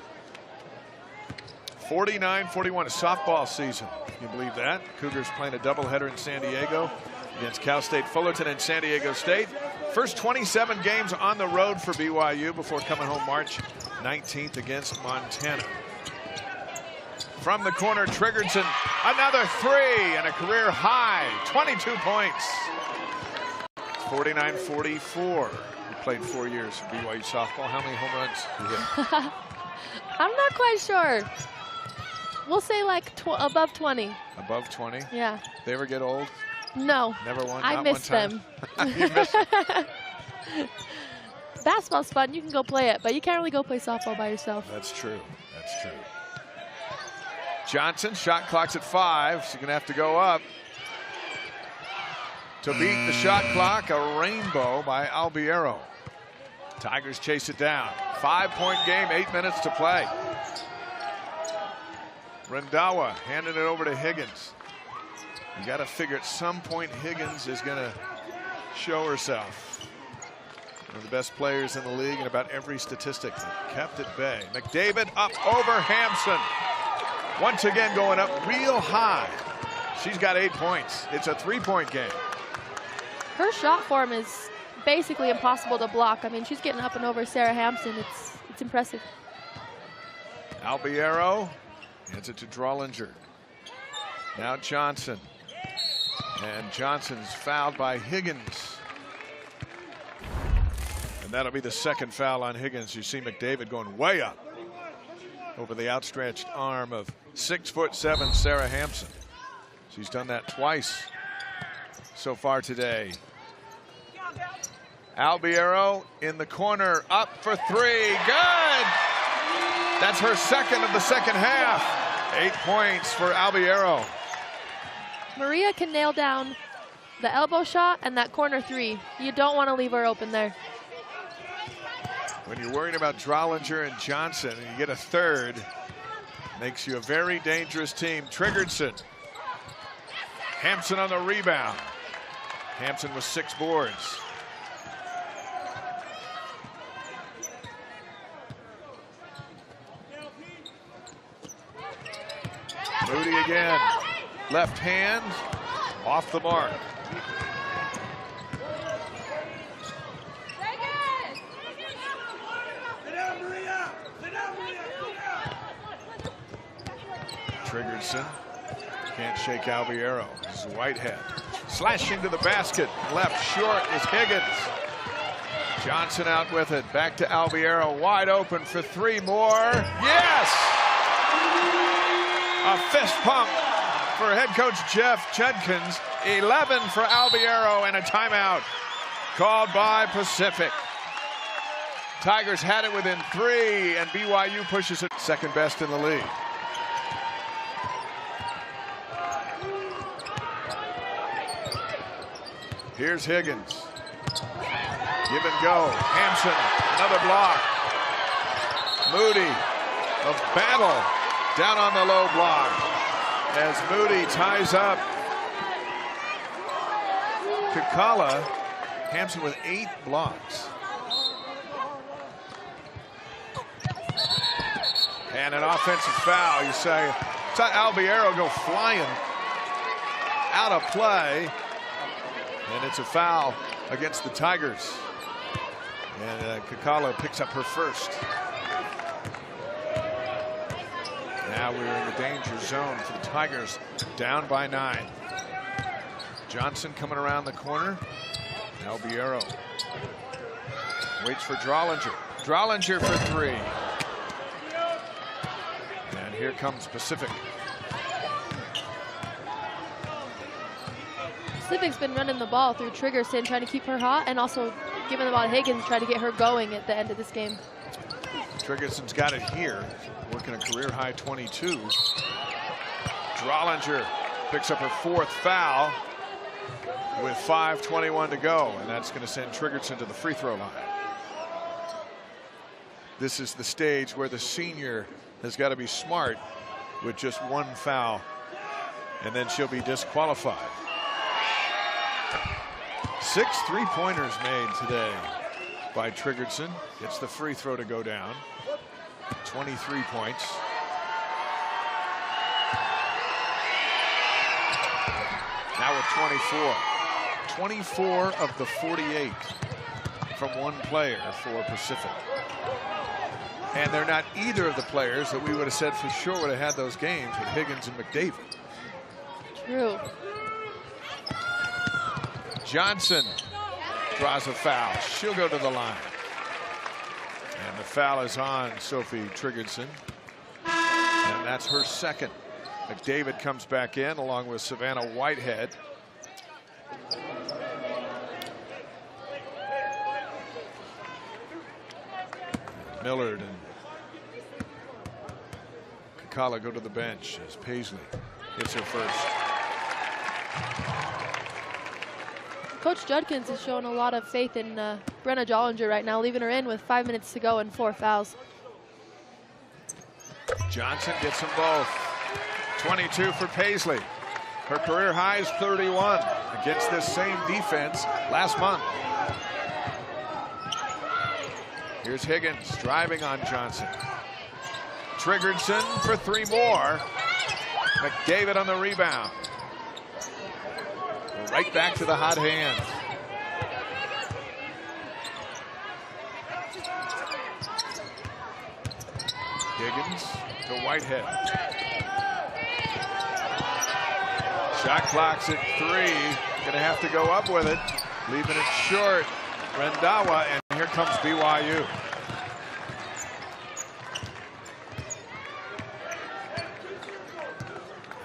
49-41, a softball season. Can you believe that? Cougars playing a doubleheader in San Diego against Cal State Fullerton and San Diego State. First 27 games on the road for BYU before coming home March 19th against Montana. From the corner, Tryggedsson, another three and a career high, 22 points. 49-44. You played 4 years in BYU softball. How many home runs did you hit? I'm not quite sure. We'll say like above 20. Above 20? Yeah. They ever get old? No. Never won? I miss them. You miss them. Basketball's fun. You can go play it, but you can't really go play softball by yourself. That's true. That's true. Johnson, shot clock's at 5. She's going to have to go up. To beat the shot clock, a rainbow by Albiero. Tigers chase it down. 5-point game, 8 minutes to play. Randhawa handing it over to Higgins. You got to figure at some point Higgins is going to show herself. One of the best players in the league in about every statistic. Kept at bay. McDavid up over Hampson. Once again going up real high. She's got 8 points. It's a 3-point game. Her shot form is basically impossible to block. I mean, she's getting up and over Sarah Hampson. It's impressive. Albiero hands it to Drollinger. Now Johnson. And Johnson's fouled by Higgins. And that'll be the second foul on Higgins. You see McDavid going way up over the outstretched arm of 6'7" Sarah Hampson. She's done that twice so far today. Albiero in the corner, up for 3, good! That's her second of the second half. 8 points for Albiero. Maria can nail down the elbow shot and that corner 3. You don't want to leave her open there. When you're worried about Drollinger and Johnson and you get a third, makes you a very dangerous team. Tryggedsson. Hampson on the rebound. Hampson with 6 boards. Moody again. Left hand off the mark. Tryggedsson can't shake Albiero. This is Whitehead. Slashing to the basket. Left short is Higgins. Johnson out with it. Back to Albiero. Wide open for 3 more. Yes! A fist pump for head coach Jeff Judkins. 11 for Albiero and a timeout called by Pacific. Tigers had it within 3 and BYU pushes it second best in the league. Here's Higgins. Give and go. Hampson, another block. Moody of battle down on the low block as Moody ties up Kekala. Hampson with 8 blocks. And an offensive foul. You say, saw Albiero go flying out of play. And it's a foul against the Tigers. And Kekala picks up her first. Now we're in the danger zone for the Tigers, down by 9. Johnson coming around the corner. Albiero waits for Drollinger. Drollinger for 3. And here comes Pacific. Pacific's been running the ball through Tryggedsson, trying to keep her hot, and also giving the ball to Higgins, trying to get her going at the end of this game. Tryggersson's got it here, working a career high 22. Drollinger picks up her 4th foul. with 5:21 to go, and that's going to send Tryggedsson to the free throw line. This is the stage where the senior has got to be smart with just one foul, and then she'll be disqualified. 6 3-pointers made today by Tryggedsson. Gets the free throw to go down. 23 points. Now with 24. 24 of the 48 from one player for Pacific. And they're not either of the players that we would have said for sure would have had those games with Higgins and McDavid. True. Johnson draws a foul. She'll go to the line. And the foul is on Sofie Tryggedsson. And that's her second. McDavid comes back in along with Savannah Whitehead. Millard and Kakala go to the bench as Paisley hits her first. Coach Judkins is showing a lot of faith in Brenna Jollinger right now, leaving her in with 5 minutes to go and 4 fouls. Johnson gets them both. 22 for Paisley. Her career high is 31 against this same defense last month. Here's Higgins driving on Johnson. Tryggedsson for 3 more. McDavid on the rebound. Right back to the hot hand. Higgins to Whitehead. Shot clock's at 3. Gonna have to go up with it. Leaving it short. Rendawa, and here comes BYU.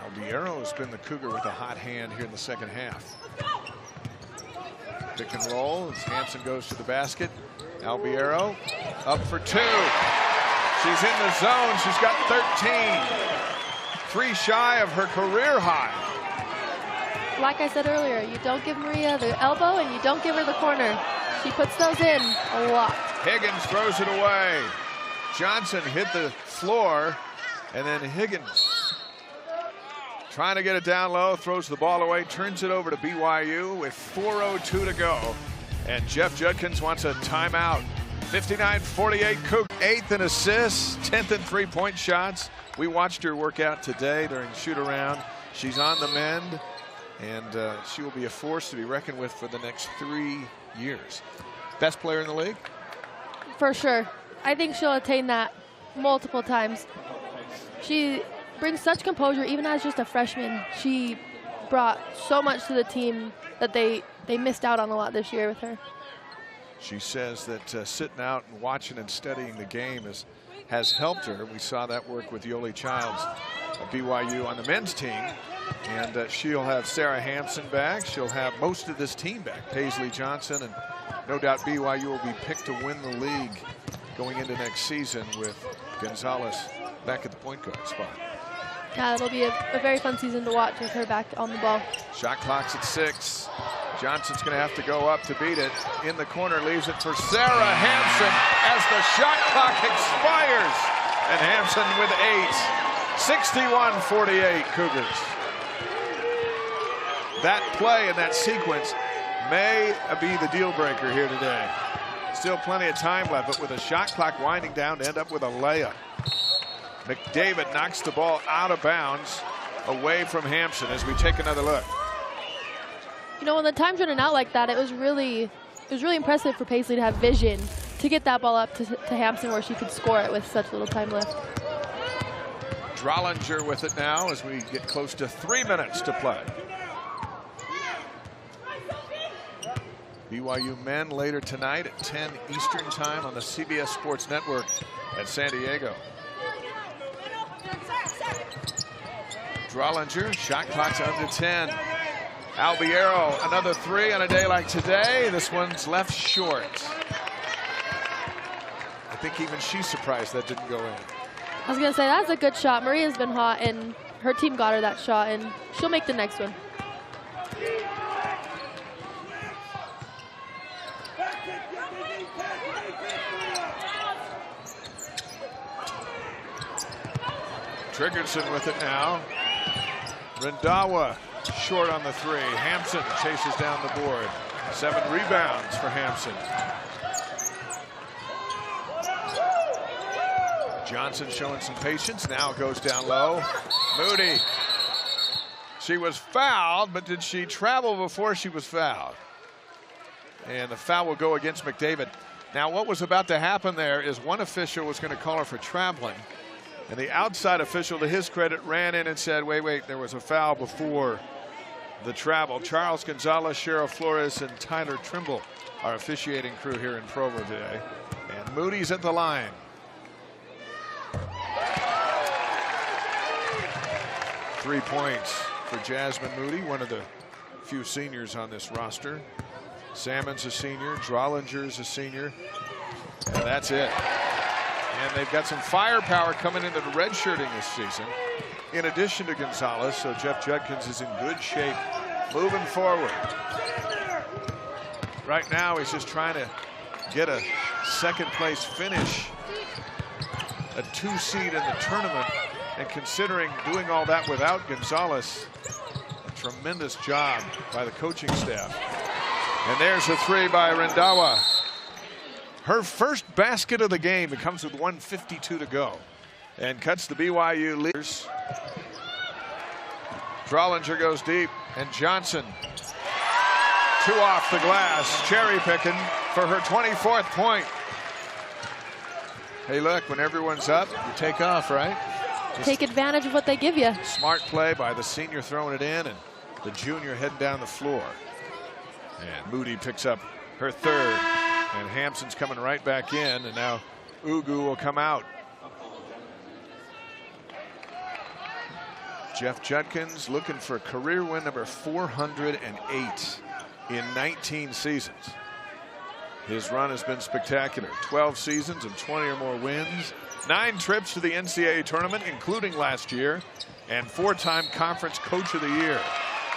Albiero has been the Cougar with a hot hand here in the second half. Pick and roll as Hampson goes to the basket. Albiero up for 2. She's in the zone. She's got 13. 3 shy of her career high. Like I said earlier, you don't give Maria the elbow and you don't give her the corner. She puts those in a lot. Higgins throws it away. Johnson hit the floor, and then Higgins trying to get it down low, throws the ball away, turns it over to BYU with 4:02 to go. And Jeff Judkins wants a timeout. 59-48 Cougar. 8th in assists, 10th in 3-point shots. We watched her work out today during shoot around. She's on the mend, and she will be a force to be reckoned with for the next 3 years. Best player in the league? For sure. I think she'll attain that multiple times. She brings such composure even as just a freshman. She brought so much to the team that they missed out on a lot this year with her. She says that sitting out and watching and studying the game has helped her. We saw that work with Yoli Childs of BYU on the men's team. And she'll have Sarah Hampson back. She'll have most of this team back. Paisley Johnson, and no doubt BYU will be picked to win the league going into next season with Gonzalez back at the point guard spot. Yeah, it'll be a very fun season to watch with her back on the ball. Shot clock's at 6. Johnson's going to have to go up to beat it. In the corner, leaves it for Sarah Hampson as the shot clock expires. And Hampson with 8. 61-48 Cougars. That play and that sequence may be the deal breaker here today. Still plenty of time left, but with a shot clock winding down to end up with a layup. McDavid knocks the ball out of bounds away from Hampson as we take another look. You know, when the time's running out like that, it was really impressive for Paisley to have vision to get that ball up to Hampson where she could score it with such little time left. Drollinger with it now as we get close to 3 minutes to play. BYU men later tonight at 10 Eastern time on the CBS Sports Network at San Diego. Drollinger, shot clock's under 10. Albiero, another 3 on a day like today. This one's left short. I think even she's surprised that didn't go in. I was going to say, that's a good shot. Maria's been hot, and her team got her that shot, and she'll make the next one. Tryggedsson with it now. Randhawa short on the three. Hampson chases down the board. 7 rebounds for Hampson. Johnson showing some patience. Now goes down low. Moody. She was fouled, but did she travel before she was fouled? And the foul will go against McDavid. Now what was about to happen there is one official was going to call her for traveling. And the outside official, to his credit, ran in and said, wait, there was a foul before the travel. Charles Gonzalez, Cheryl Flores, and Tyler Trimble are officiating crew here in Provo today. And Moody's at the line. Three points for Jasmine Moody, one of the few seniors on this roster. Salmon's a senior, Drollinger's a senior, and that's it. And they've got some firepower coming into the redshirting this season, in addition to Gonzalez, so Jeff Judkins is in good shape moving forward. Right now, he's just trying to get a second place finish, a 2 seed in the tournament, and considering doing all that without Gonzalez, a tremendous job by the coaching staff. And there's a 3 by Randhawa. Her first basket of the game. It comes with 1:52 to go, and cuts the BYU leaders. Drollinger goes deep, and Johnson, 2 off the glass, cherry picking for her 24th point. Hey, look, when everyone's up, you take off, right? Take advantage of what they give you. Smart play by the senior throwing it in, and the junior heading down the floor. And Moody picks up her 3rd, and Hampson's coming right back in, and now Ugu will come out. Jeff Judkins looking for career win number 408 in 19 seasons. His run has been spectacular. 12 seasons and 20 or more wins. 9 trips to the NCAA tournament, including last year, and 4-time conference coach of the year.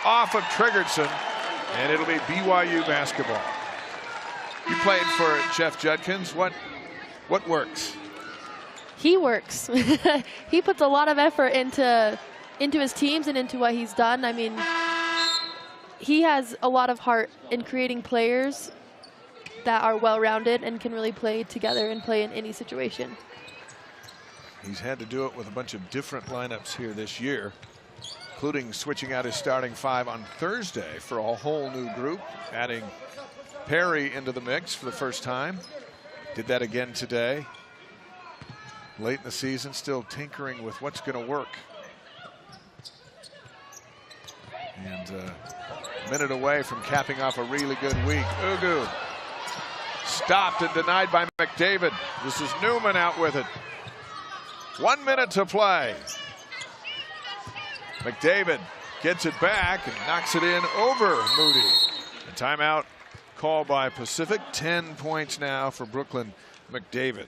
Off of Tryggedsson, and it'll be BYU basketball. You played for Jeff Judkins. What works? He works. He puts a lot of effort into his teams and into what he's done. I mean, he has a lot of heart in creating players that are well-rounded and can really play together and play in any situation. He's had to do it with a bunch of different lineups here this year, including switching out his starting 5 on Thursday for a whole new group, adding Perry into the mix for the first time. Did that again today. Late in the season, still tinkering with what's going to work. And a minute away from capping off a really good week. Ugu stopped and denied by McDavid. This is Newman out with it. 1 minute to play. McDavid gets it back and knocks it in over Moody. A timeout called by Pacific. 10 points now for Brooklyn McDavid.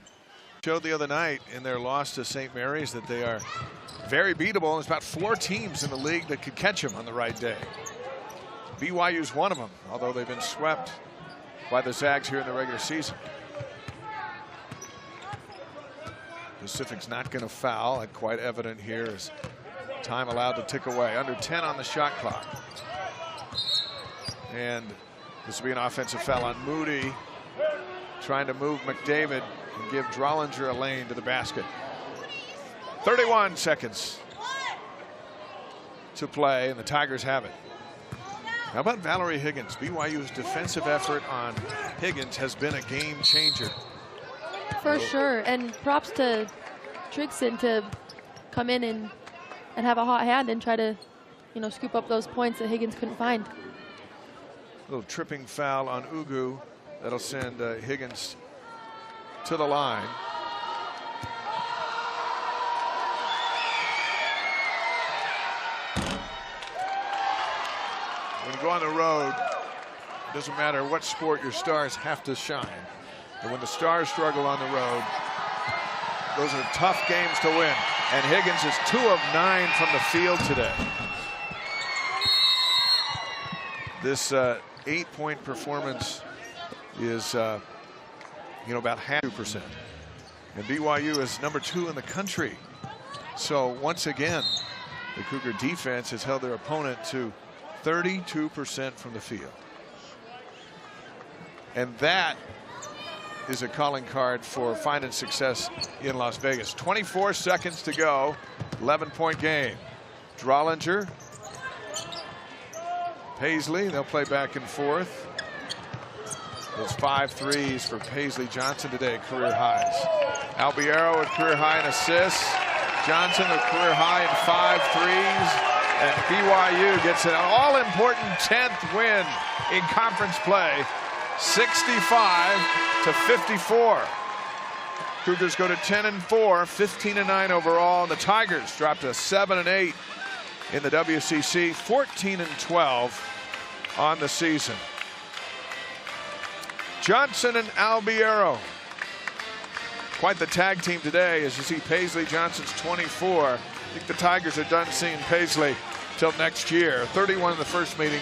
Showed the other night in their loss to St. Mary's that they are very beatable. There's about 4 teams in the league that could catch them on the right day. BYU's one of them, although they've been swept by the Zags here in the regular season. Pacific's not going to foul, and quite evident here as time allowed to tick away. Under 10 on the shot clock. And this will be an offensive foul on Moody, trying to move McDavid and give Drollinger a lane to the basket. 31 seconds to play, and the Tigers have it. How about Valerie Higgins? BYU's defensive effort on Higgins has been a game changer. For sure, and props to Tryggedsson to come in and have a hot hand and try to, scoop up those points that Higgins couldn't find. A little tripping foul on Ugu. That'll send Higgins to the line. When you go on the road, it doesn't matter what sport, your stars have to shine. And when the Stars struggle on the road, those are tough games to win. And Higgins is 2 of 9 from the field today. This 8-point performance is, about half 2%. And BYU is number 2 in the country So once again, the Cougar defense has held their opponent to 32% from the field. And that is a calling card for finding success in Las Vegas. 24 seconds to go, 11-point game. Drollinger, Paisley, they'll play back and forth. Those 5 threes for Paisley Johnson today, career highs. Albiero with career high in assists. Johnson with career high in 5 threes. And BYU gets an all-important 10th win in conference play, 65-54. Cougars go to 10-4, 15-9 overall, and the Tigers drop to 7-8 in the WCC, 14-12 on the season. Johnson and Albiero. Quite the tag team today, as you see Paisley Johnson's 24. I think the Tigers are done seeing Paisley till next year. 31 in the first meeting,